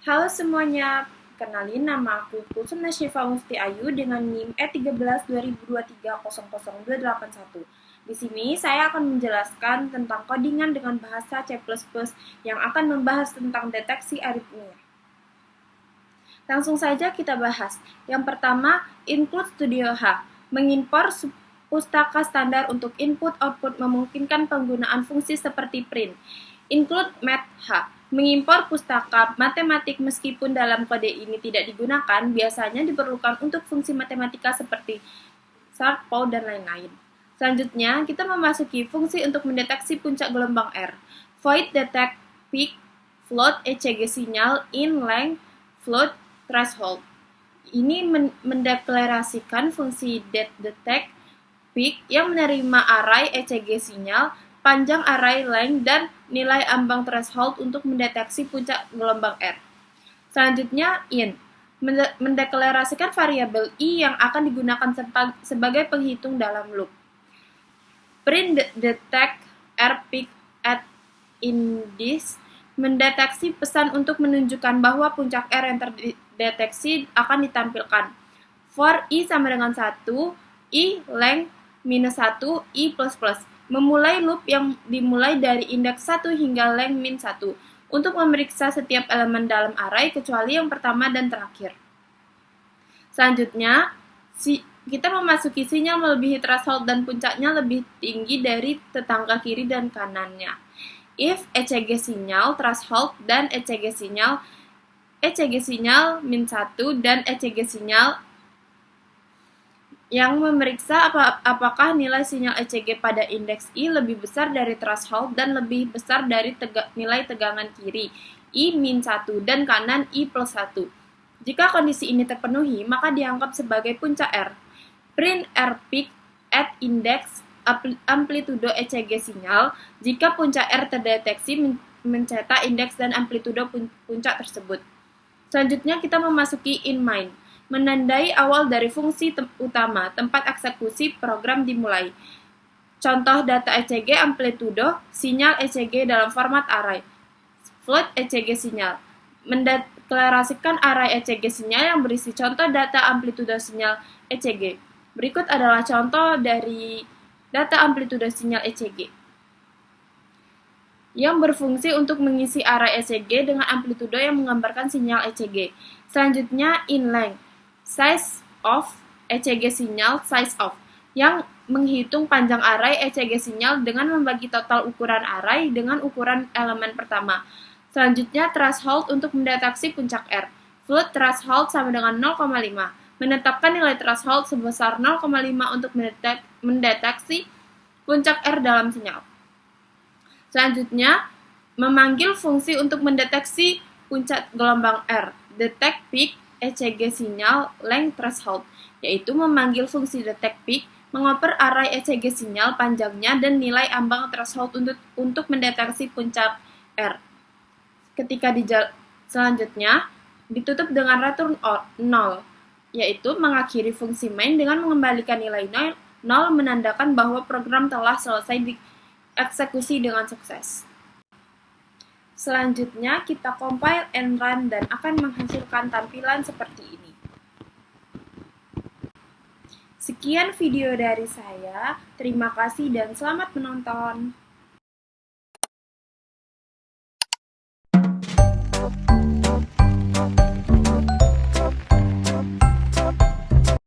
Halo semuanya, kenalin nama aku Kulsum Syifa Mufti Ayu dengan NIM E13 2023 000281. Di sini saya akan menjelaskan tentang codingan dengan bahasa C++ yang akan membahas tentang deteksi aritmia. Langsung saja kita bahas. Yang pertama, include Studio H, mengimpor pustaka standar untuk input-output memungkinkan penggunaan fungsi seperti print. Include math H, mengimpor pustaka matematik meskipun dalam kode ini tidak digunakan, biasanya diperlukan untuk fungsi matematika seperti sort, pow, dan lain-lain. Selanjutnya, kita memasuki fungsi untuk mendeteksi puncak gelombang R. Void detect peak float ECG sinyal in length float threshold. Ini mendeklarasikan fungsi detect peak yang menerima array ECG sinyal, panjang array length, dan nilai ambang threshold untuk mendeteksi puncak gelombang R. Selanjutnya, in mendeklarasikan variabel i yang akan digunakan sebagai penghitung dalam loop. Print detect R peak at index mendeteksi pesan untuk menunjukkan bahwa puncak R yang terdeteksi akan ditampilkan. For i sama dengan 1, i length minus 1, i plus plus. Memulai loop yang dimulai dari indeks 1 hingga length min 1 untuk memeriksa setiap elemen dalam array kecuali yang pertama dan terakhir. Selanjutnya, kita memasuki sinyal melebihi threshold dan puncaknya lebih tinggi dari tetangga kiri dan kanannya. If ECG sinyal threshold dan ECG sinyal min 1 dan ECG sinyal yang memeriksa apakah nilai sinyal ECG pada indeks I lebih besar dari threshold dan lebih besar dari nilai tegangan kiri I min 1 dan kanan I plus 1. Jika kondisi ini terpenuhi, maka dianggap sebagai puncak R. Print R peak at index amplitudo ECG sinyal jika puncak R terdeteksi mencetak indeks dan amplitudo puncak tersebut. Selanjutnya kita memasuki in main, menandai awal dari fungsi utama tempat eksekusi program dimulai. Contoh data ECG amplitudo sinyal ECG dalam format array. Float ECG sinyal mendeklarasikan array ECG sinyal yang berisi contoh data amplitudo sinyal ECG. Berikut adalah contoh dari data amplitudo sinyal ECG yang berfungsi untuk mengisi array ECG dengan amplitudo yang menggambarkan sinyal ECG. Selanjutnya, in length, size of ECG sinyal, size of, yang menghitung panjang array ECG sinyal dengan membagi total ukuran array dengan ukuran elemen pertama. Selanjutnya, threshold untuk mendeteksi puncak R. Float threshold sama dengan 0,5. Menetapkan nilai threshold sebesar 0,5 untuk mendeteksi puncak R dalam sinyal. Selanjutnya, memanggil fungsi untuk mendeteksi puncak gelombang R, detect peak ECG sinyal length threshold, yaitu memanggil fungsi detect peak, mengoper array ECG sinyal panjangnya dan nilai ambang threshold untuk mendeteksi puncak R. Ketika selanjutnya, ditutup dengan return 0, yaitu mengakhiri fungsi main dengan mengembalikan nilai 0 menandakan bahwa program telah selesai dieksekusi dengan sukses. Selanjutnya, kita compile and run dan akan menghasilkan tampilan seperti ini. Sekian video dari saya, terima kasih dan selamat menonton.